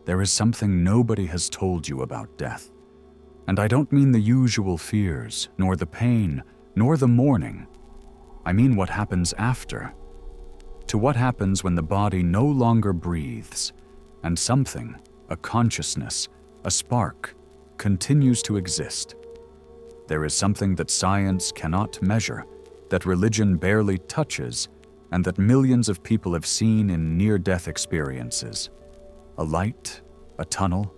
there is something nobody has told you about death. And I don't mean the usual fears, nor the pain, nor the mourning. I mean what happens after. To what happens when the body no longer breathes, and something, a consciousness, a spark, continues to exist. There is something that science cannot measure, that religion barely touches, and that millions of people have seen in near-death experiences. A light, a tunnel,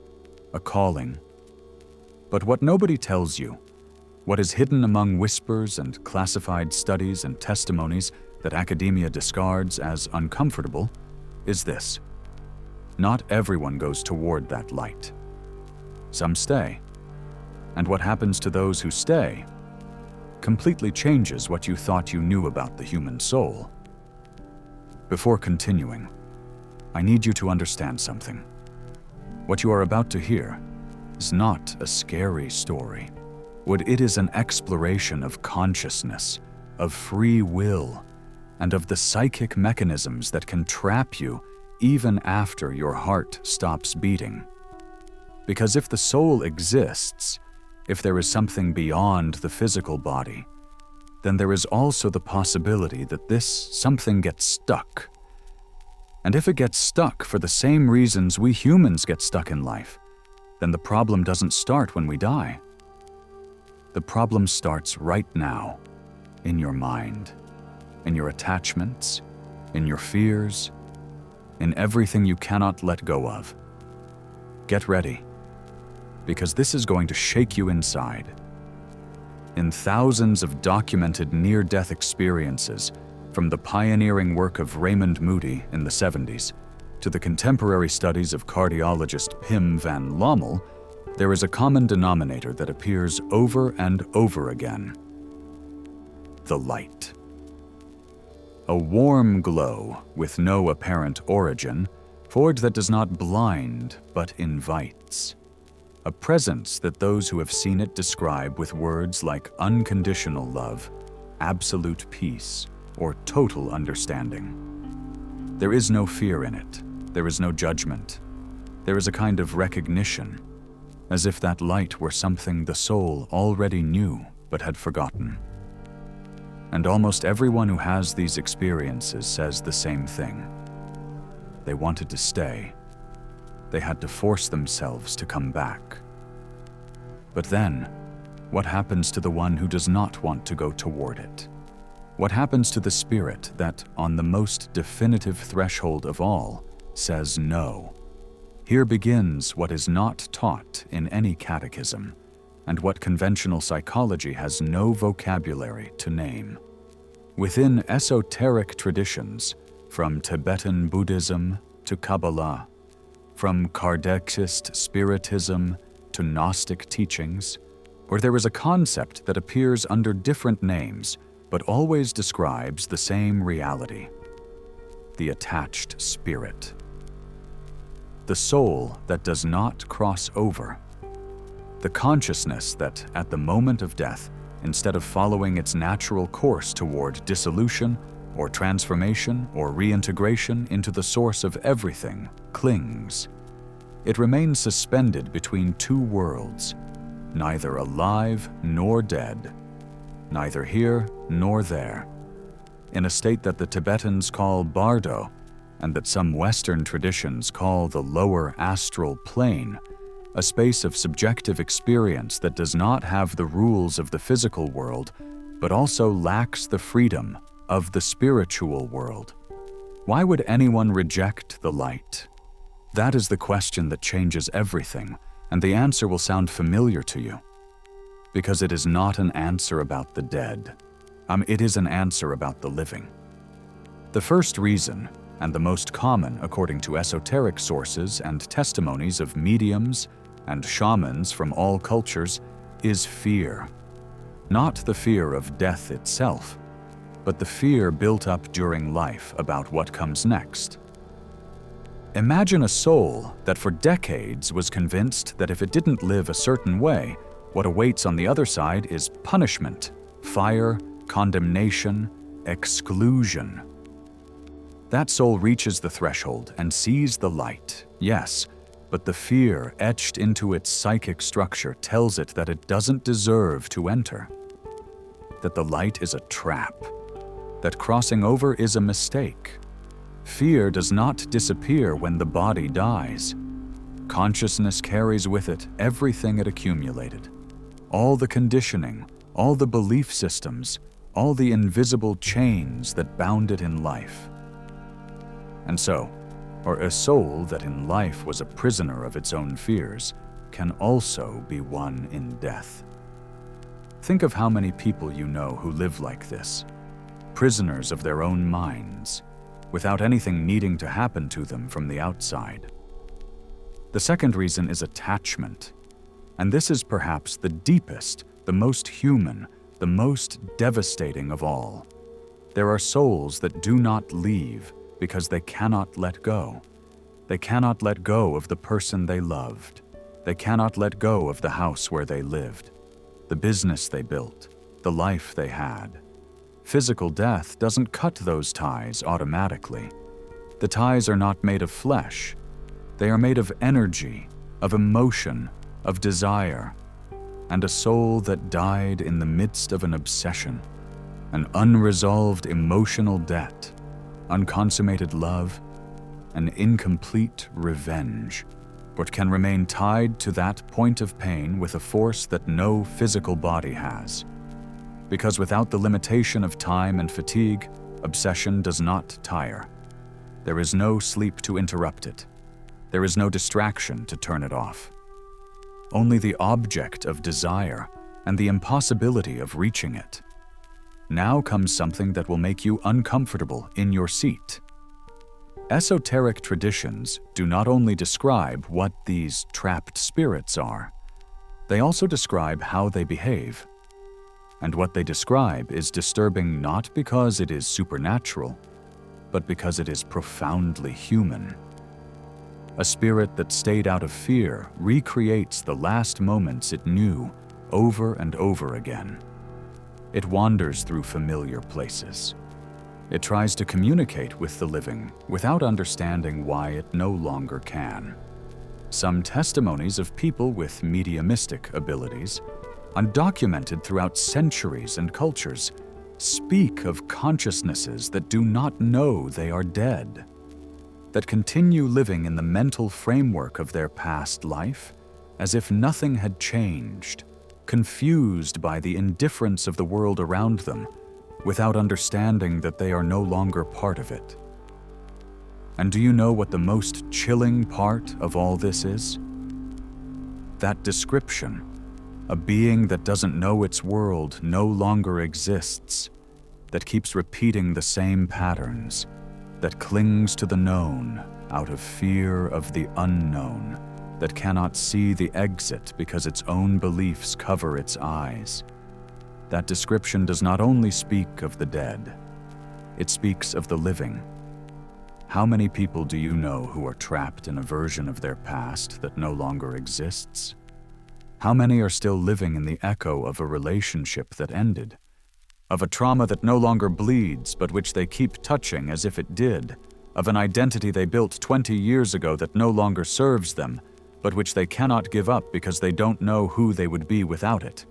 a calling. But what nobody tells you, what is hidden among whispers and classified studies and testimonies that academia discards as uncomfortable, is this. Not everyone goes toward that light. Some stay. And what happens to those who stay completely changes what you thought you knew about the human soul. Before continuing, I need you to understand something. What you are about to hear is not a scary story. It is an exploration of consciousness, of free will, and of the psychic mechanisms that can trap you even after your heart stops beating. Because if the soul exists, if there is something beyond the physical body, then there is also the possibility that this something gets stuck. And if it gets stuck for the same reasons we humans get stuck in life, then the problem doesn't start when we die. The problem starts right now, in your mind, in your attachments, in your fears, in everything you cannot let go of. Get ready, because this is going to shake you inside. In thousands of documented near-death experiences, from the pioneering work of Raymond Moody in the 70s to the contemporary studies of cardiologist Pim van Lommel, there is a common denominator that appears over and over again: the light. A warm glow with no apparent origin, void that does not blind but invites. A presence that those who have seen it describe with words like unconditional love, absolute peace, or total understanding. There is no fear in it. There is no judgment. There is a kind of recognition, as if that light were something the soul already knew but had forgotten. And almost everyone who has these experiences says the same thing. They wanted to stay. They had to force themselves to come back. But then, what happens to the one who does not want to go toward it? What happens to the spirit that, on the most definitive threshold of all, says no? Here begins what is not taught in any catechism, and what conventional psychology has no vocabulary to name. Within esoteric traditions, from Tibetan Buddhism to Kabbalah, from Kardecist Spiritism to Gnostic teachings, where there is a concept that appears under different names but always describes the same reality: the attached spirit. The soul that does not cross over. The consciousness that, at the moment of death, instead of following its natural course toward dissolution or transformation or reintegration into the source of everything, clings. It remains suspended between two worlds, neither alive nor dead, neither here nor there, in a state that the Tibetans call bardo, and that some Western traditions call the lower astral plane, a space of subjective experience that does not have the rules of the physical world, but also lacks the freedom of the spiritual world. Why would anyone reject the light? That is the question that changes everything, and the answer will sound familiar to you. Because it is not an answer about the dead. It is an answer about the living. The first reason, and the most common according to esoteric sources and testimonies of mediums and shamans from all cultures, is fear. Not the fear of death itself, but the fear built up during life about what comes next. Imagine a soul that for decades was convinced that if it didn't live a certain way, what awaits on the other side is punishment, fire, condemnation, exclusion. That soul reaches the threshold and sees the light, yes, but the fear etched into its psychic structure tells it that it doesn't deserve to enter, that the light is a trap, that crossing over is a mistake. Fear does not disappear when the body dies. Consciousness carries with it everything it accumulated, all the conditioning, all the belief systems, all the invisible chains that bound it in life. And so, or a soul that in life was a prisoner of its own fears can also be one in death. Think of how many people you know who live like this, prisoners of their own minds, without anything needing to happen to them from the outside. The second reason is attachment, and this is perhaps the deepest, the most human, the most devastating of all. There are souls that do not leave because they cannot let go. They cannot let go of the person they loved. They cannot let go of the house where they lived, the business they built, the life they had. Physical death doesn't cut those ties automatically. The ties are not made of flesh. They are made of energy, of emotion, of desire, and a soul that died in the midst of an obsession, an unresolved emotional debt, unconsummated love, an incomplete revenge, but can remain tied to that point of pain with a force that no physical body has. Because without the limitation of time and fatigue, obsession does not tire. There is no sleep to interrupt it. There is no distraction to turn it off. Only the object of desire and the impossibility of reaching it. Now comes something that will make you uncomfortable in your seat. Esoteric traditions do not only describe what these trapped spirits are, they also describe how they behave. And what they describe is disturbing not because it is supernatural, but because it is profoundly human. A spirit that stayed out of fear recreates the last moments it knew over and over again. It wanders through familiar places. It tries to communicate with the living without understanding why it no longer can. Some testimonies of people with mediumistic abilities, undocumented throughout centuries and cultures, speak of consciousnesses that do not know they are dead, that continue living in the mental framework of their past life as if nothing had changed, confused by the indifference of the world around them, without understanding that they are no longer part of it. And do you know what the most chilling part of all this is? That description, a being that doesn't know its world no longer exists, that keeps repeating the same patterns, that clings to the known out of fear of the unknown, that cannot see the exit because its own beliefs cover its eyes. That description does not only speak of the dead, it speaks of the living. How many people do you know who are trapped in a version of their past that no longer exists? How many are still living in the echo of a relationship that ended? Of a trauma that no longer bleeds, but which they keep touching as if it did? Of an identity they built 20 years ago that no longer serves them, but which they cannot give up because they don't know who they would be without it?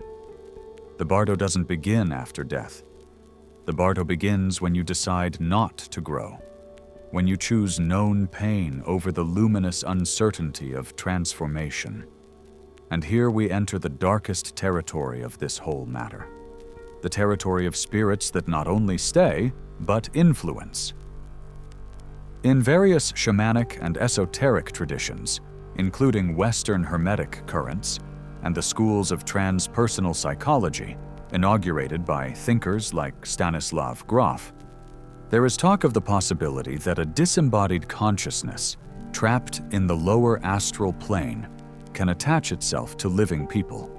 The bardo doesn't begin after death. The bardo begins when you decide not to grow, when you choose known pain over the luminous uncertainty of transformation. And here we enter the darkest territory of this whole matter, the territory of spirits that not only stay, but influence. In various shamanic and esoteric traditions, including Western Hermetic currents, and the schools of transpersonal psychology, inaugurated by thinkers like Stanislav Grof, there is talk of the possibility that a disembodied consciousness, trapped in the lower astral plane, can attach itself to living people,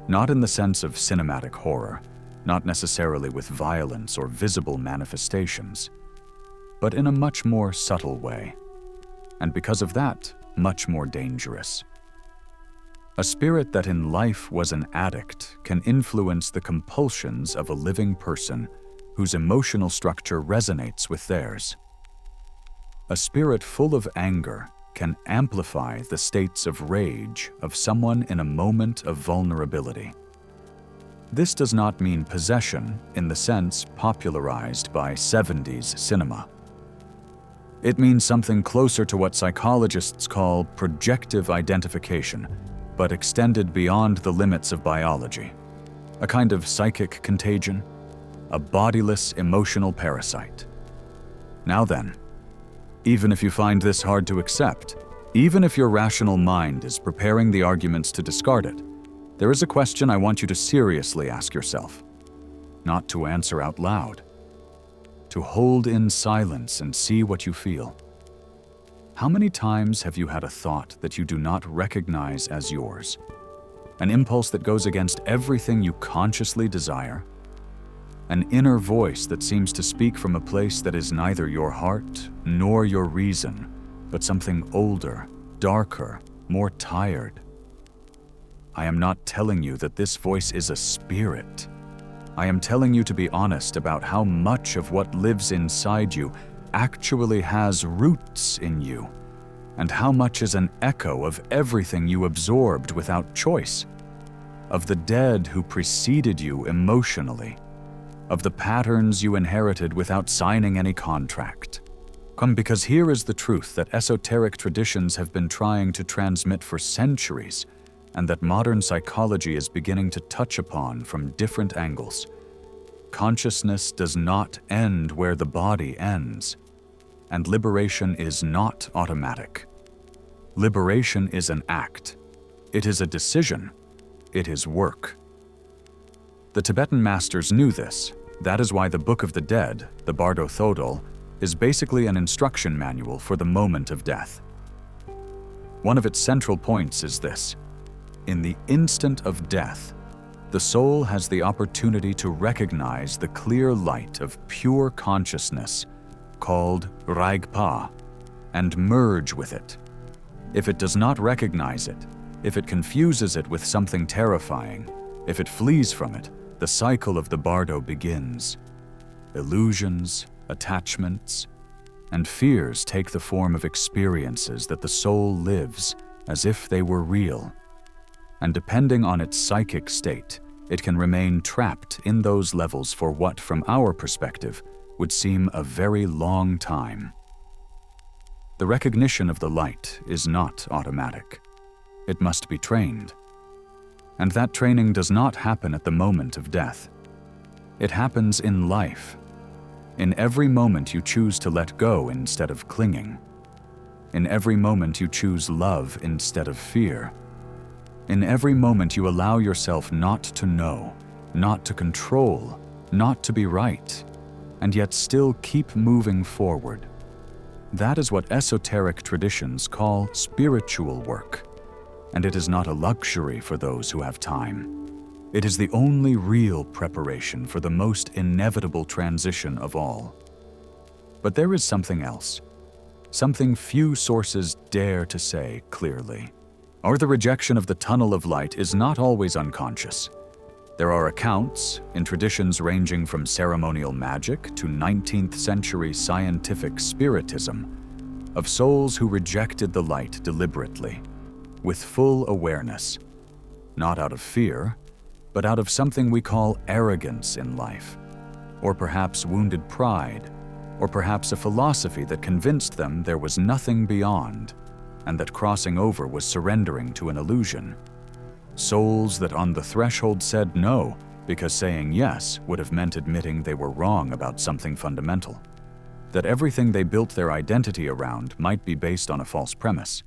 not in the sense of cinematic horror, not necessarily with violence or visible manifestations, but in a much more subtle way, and because of that, much more dangerous. A spirit that in life was an addict can influence the compulsions of a living person whose emotional structure resonates with theirs. A spirit full of anger can amplify the states of rage of someone in a moment of vulnerability. This does not mean possession in the sense popularized by 70s cinema. It means something closer to what psychologists call projective identification, but extended beyond the limits of biology. A kind of psychic contagion, a bodiless emotional parasite. Now then, even if you find this hard to accept, even if your rational mind is preparing the arguments to discard it, there is a question I want you to seriously ask yourself. Not to answer out loud. To hold in silence and see what you feel. How many times have you had a thought that you do not recognize as yours? An impulse that goes against everything you consciously desire? An inner voice that seems to speak from a place that is neither your heart nor your reason, but something older, darker, more tired? I am not telling you that this voice is a spirit. I am telling you to be honest about how much of what lives inside you actually has roots in you, and how much is an echo of everything you absorbed without choice, of the dead who preceded you emotionally, of the patterns you inherited without signing any contract. Come, because here is the truth that esoteric traditions have been trying to transmit for centuries, and that modern psychology is beginning to touch upon from different angles. Consciousness does not end where the body ends, and liberation is not automatic. Liberation is an act. It is a decision. It is work. The Tibetan masters knew this. That is why the Book of the Dead, the Bardo Thodol, is basically an instruction manual for the moment of death. One of its central points is this: in the instant of death, the soul has the opportunity to recognize the clear light of pure consciousness, called Rigpa, and merge with it. If it does not recognize it, if it confuses it with something terrifying, if it flees from it, the cycle of the bardo begins. Illusions, attachments, and fears take the form of experiences that the soul lives as if they were real. And depending on its psychic state, it can remain trapped in those levels for what, from our perspective, would seem a very long time. The recognition of the light is not automatic. It must be trained. And that training does not happen at the moment of death. It happens in life. In every moment you choose to let go instead of clinging. In every moment you choose love instead of fear. In every moment you allow yourself not to know, not to control, not to be right, and yet still keep moving forward. That is what esoteric traditions call spiritual work, and it is not a luxury for those who have time. It is the only real preparation for the most inevitable transition of all. But there is something else, something few sources dare to say clearly. The rejection of the tunnel of light is not always unconscious. There are accounts, in traditions ranging from ceremonial magic to 19th century scientific spiritism, of souls who rejected the light deliberately, with full awareness, not out of fear, but out of something we call arrogance in life, or perhaps wounded pride, or perhaps a philosophy that convinced them there was nothing beyond, and that crossing over was surrendering to an illusion. Souls that on the threshold said no, because saying yes would have meant admitting they were wrong about something fundamental, that everything they built their identity around might be based on a false premise.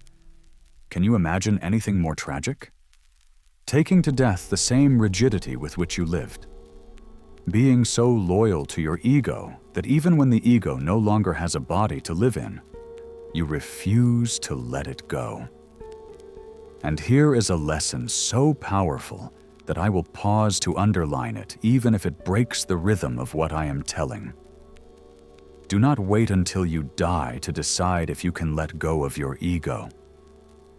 Can you imagine anything more tragic? Taking to death the same rigidity with which you lived. Being so loyal to your ego that even when the ego no longer has a body to live in, you refuse to let it go. And here is a lesson so powerful that I will pause to underline it, even if it breaks the rhythm of what I am telling. Do not wait until you die to decide if you can let go of your ego.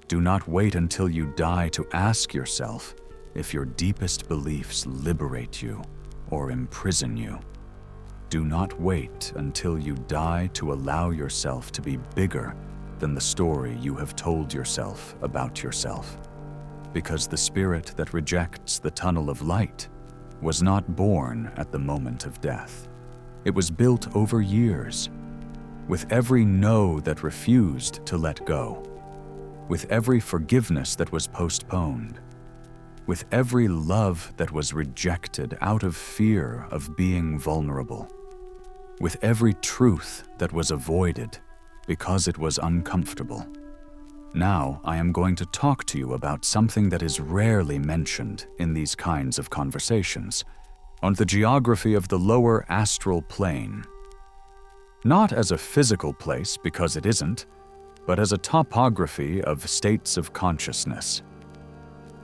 Do not wait until you die to ask yourself if your deepest beliefs liberate you or imprison you. Do not wait until you die to allow yourself to be bigger than the story you have told yourself about yourself. Because the spirit that rejects the tunnel of light was not born at the moment of death. It was built over years, with every no that refused to let go, with every forgiveness that was postponed, with every love that was rejected out of fear of being vulnerable, with every truth that was avoided because it was uncomfortable. Now I am going to talk to you about something that is rarely mentioned in these kinds of conversations, on the geography of the lower astral plane. Not as a physical place, because it isn't, but as a topography of states of consciousness.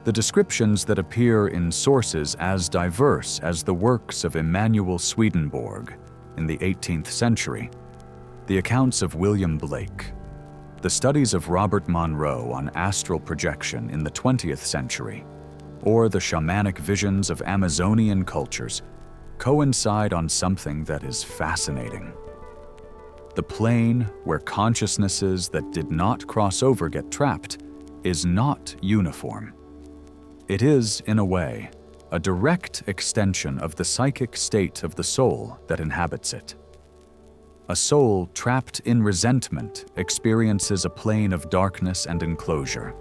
The descriptions that appear in sources as diverse as the works of Emanuel Swedenborg in the 18th century, the accounts of William Blake, the studies of Robert Monroe on astral projection in the 20th century, or the shamanic visions of Amazonian cultures coincide on something that is fascinating. The plane where consciousnesses that did not cross over get trapped is not uniform. It is, in a way, a direct extension of the psychic state of the soul that inhabits it. A soul trapped in resentment experiences a plane of darkness and enclosure.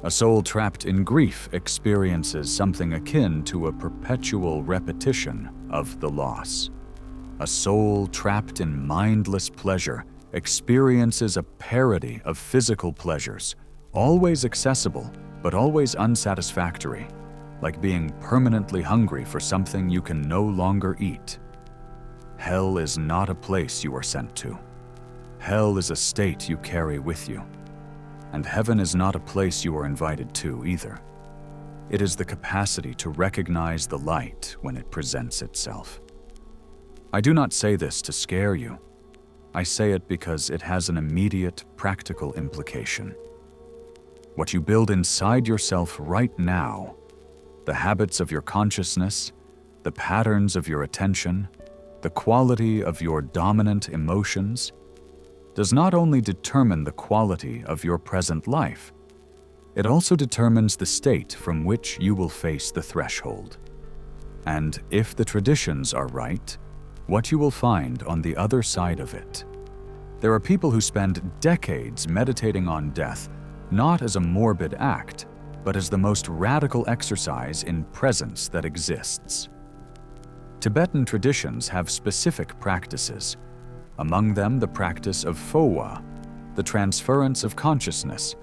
A soul trapped in grief experiences something akin to a perpetual repetition of the loss. A soul trapped in mindless pleasure experiences a parody of physical pleasures, always accessible but always unsatisfactory, like being permanently hungry for something you can no longer eat. Hell is not a place you are sent to. Hell is a state you carry with you. And heaven is not a place you are invited to either. It is the capacity to recognize the light when it presents itself. I do not say this to scare you. I say it because it has an immediate, practical implication. What you build inside yourself right now, the habits of your consciousness, the patterns of your attention, the quality of your dominant emotions, does not only determine the quality of your present life, it also determines the state from which you will face the threshold. And if the traditions are right, what you will find on the other side of it. There are people who spend decades meditating on death, not as a morbid act, but as the most radical exercise in presence that exists. Tibetan traditions have specific practices, among them the practice of Phowa, the transference of consciousness,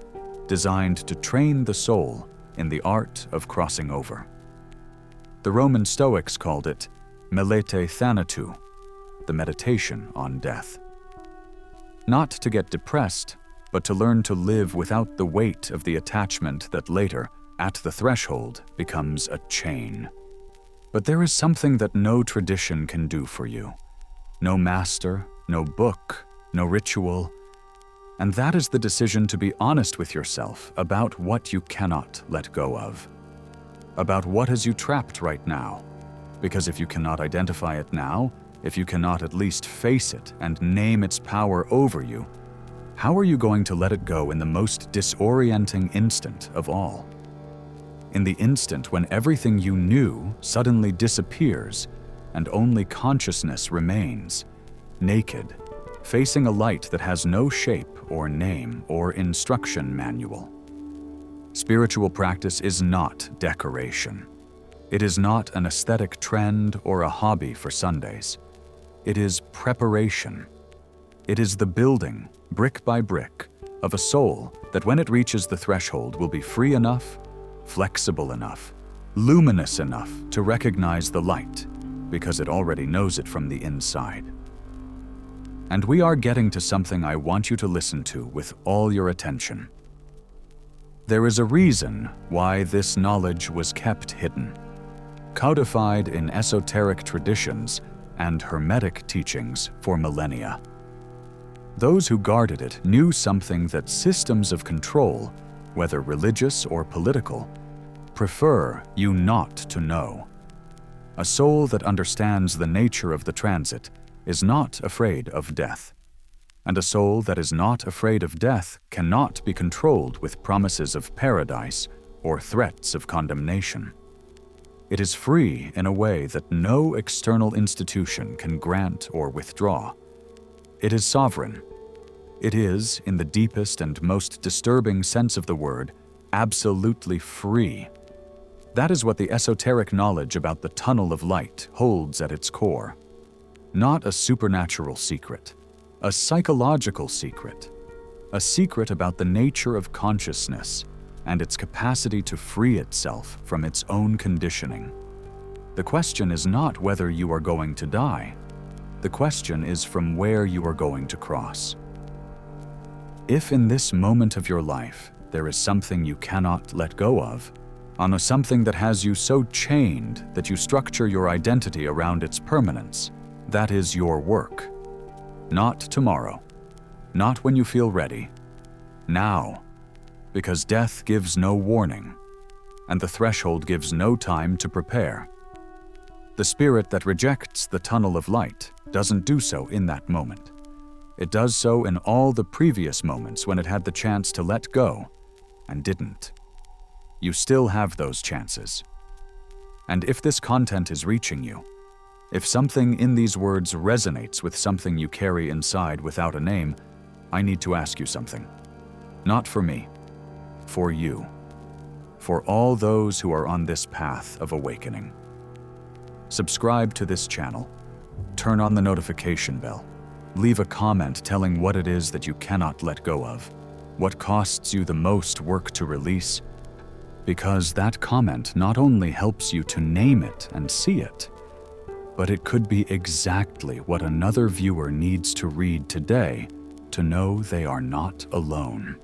designed to train the soul in the art of crossing over. The Roman Stoics called it Melete Thanatou, the meditation on death. Not to get depressed, but to learn to live without the weight of the attachment that later, at the threshold, becomes a chain. But there is something that no tradition can do for you. No master, no book, no ritual. And that is the decision to be honest with yourself about what you cannot let go of. About what has you trapped right now. Because if you cannot identify it now, if you cannot at least face it and name its power over you, how are you going to let it go in the most disorienting instant of all? In the instant when everything you knew suddenly disappears and only consciousness remains, naked, facing a light that has no shape or name or instruction manual. Spiritual practice is not decoration. It is not an aesthetic trend or a hobby for Sundays. It is preparation. It is the building, brick by brick, of a soul that when it reaches the threshold will be free enough, flexible enough, luminous enough to recognize the light, because it already knows it from the inside. And we are getting to something I want you to listen to with all your attention. There is a reason why this knowledge was kept hidden, codified in esoteric traditions and hermetic teachings for millennia. Those who guarded it knew something that systems of control, whether religious or political, prefer you not to know. A soul that understands the nature of the transit is not afraid of death. and a soul that is not afraid of death cannot be controlled with promises of paradise or threats of condemnation. It is free in a way that no external institution can grant or withdraw. It is sovereign. It is, in the deepest and most disturbing sense of the word, absolutely free. That is what the esoteric knowledge about the tunnel of light holds at its core. Not a supernatural secret, a psychological secret, a secret about the nature of consciousness and its capacity to free itself from its own conditioning. The question is not whether you are going to die. The question is from where you are going to cross. If in this moment of your life there is something you cannot let go of, on something that has you so chained that you structure your identity around its permanence, that is your work. Not tomorrow, not when you feel ready, now, because death gives no warning, and the threshold gives no time to prepare. The spirit that rejects the tunnel of light doesn't do so in that moment. It does so in all the previous moments when it had the chance to let go and didn't. You still have those chances. And if this content is reaching you, if something in these words resonates with something you carry inside without a name, I need to ask you something. Not for me, for you, for all those who are on this path of awakening. Subscribe to this channel, turn on the notification bell, leave a comment telling what it is that you cannot let go of, what costs you the most work to release, because that comment not only helps you to name it and see it, but it could be exactly what another viewer needs to read today to know they are not alone.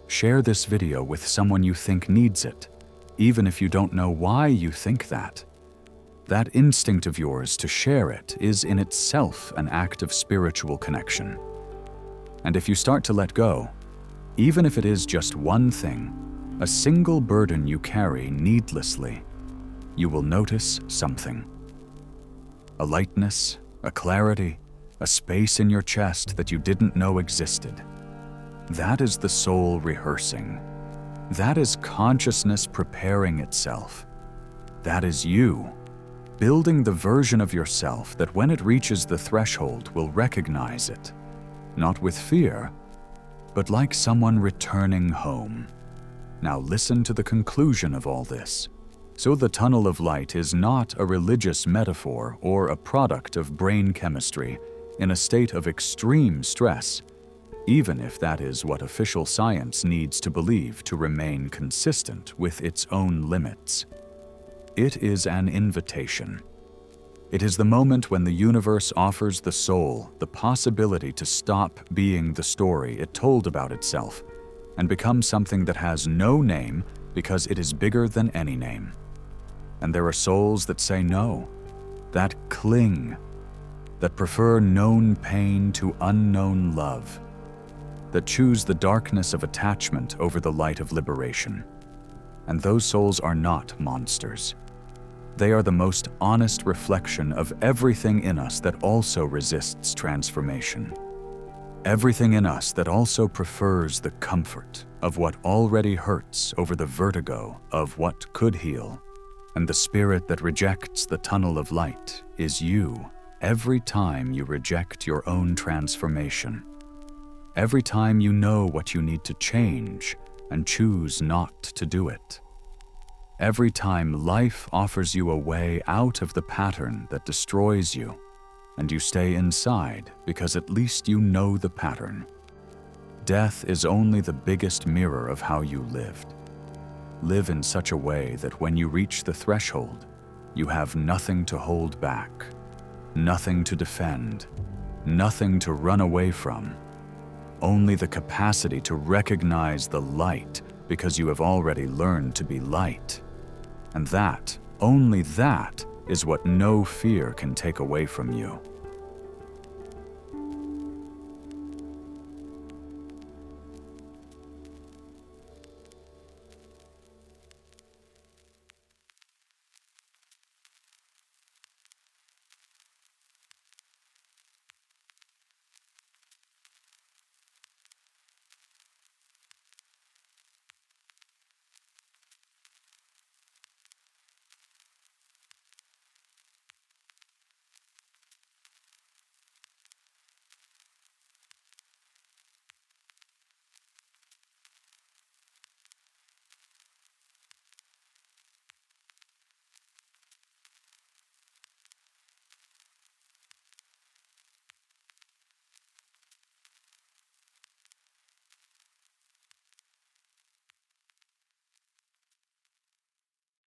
Share this video with someone you think needs it, even if you don't know why you think that. That instinct of yours to share it is in itself an act of spiritual connection. And if you start to let go, even if it is just one thing, a single burden you carry needlessly, you will notice something. A lightness, a clarity, a space in your chest that you didn't know existed. That is the soul rehearsing. That is consciousness preparing itself. That is you, building the version of yourself that when it reaches the threshold will recognize it, not with fear, but like someone returning home. Now listen to the conclusion of all this. So the tunnel of light is not a religious metaphor or a product of brain chemistry in a state of extreme stress, even if that is what official science needs to believe to remain consistent with its own limits. It is an invitation. It is the moment when the universe offers the soul the possibility to stop being the story it told about itself and become something that has no name because it is bigger than any name. And there are souls that say no, that cling, that prefer known pain to unknown love, that choose the darkness of attachment over the light of liberation. And those souls are not monsters. They are the most honest reflection of everything in us that also resists transformation. Everything in us that also prefers the comfort of what already hurts over the vertigo of what could heal. And the spirit that rejects the tunnel of light is you every time you reject your own transformation. Every time you know what you need to change and choose not to do it. Every time life offers you a way out of the pattern that destroys you, and you stay inside because at least you know the pattern. Death is only the biggest mirror of how you lived. Live in such a way that when you reach the threshold, you have nothing to hold back, nothing to defend, nothing to run away from, only the capacity to recognize the light because you have already learned to be light. And that, only that, is what no fear can take away from you.